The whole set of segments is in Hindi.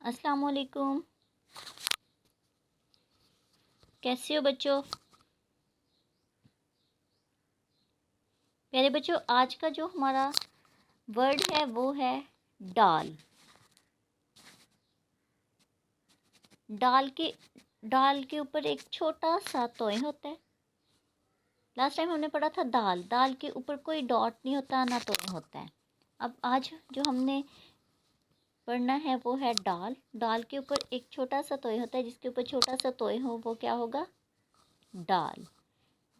अस्सलाम वालेकुम। कैसे हो बच्चों? प्यारे बच्चों, आज का जो हमारा वर्ड है वो है डाल। डाल के ऊपर एक छोटा सा तोय होता है। लास्ट टाइम हमने पढ़ा था दाल। दाल के ऊपर कोई डॉट नहीं होता, ना तोय होता है। अब आज जो हमने पढ़ना है वो है डाल। डाल के ऊपर एक छोटा सा तोय होता है, जिसके ऊपर छोटा सा तोय हो वो क्या होगा? डाल।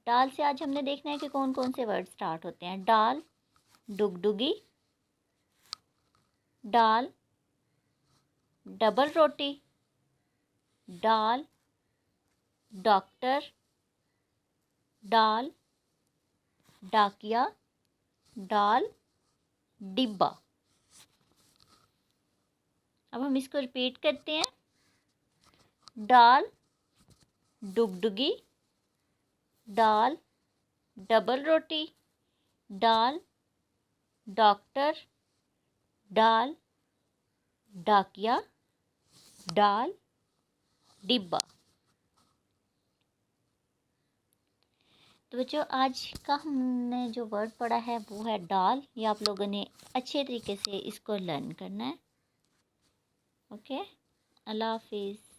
डाल से आज हमने देखना है कि कौन कौन से वर्ड स्टार्ट होते हैं। डाल, डुगडुगी, डाल, डबल रोटी, डाल, डॉक्टर, डाल, डाकिया, डाल, डिब्बा। अब हम इसको रिपीट करते हैं। डाल, डुगडुगी, डाल, डबल रोटी, डाल, डॉक्टर, डाल, डाकिया, डाल, डिब्बा। तो बच्चों, आज का हमने जो वर्ड पढ़ा है वो है डाल। ये आप लोगों ने अच्छे तरीके से इसको लर्न करना है। ओके, अल्लाह हाफिज़।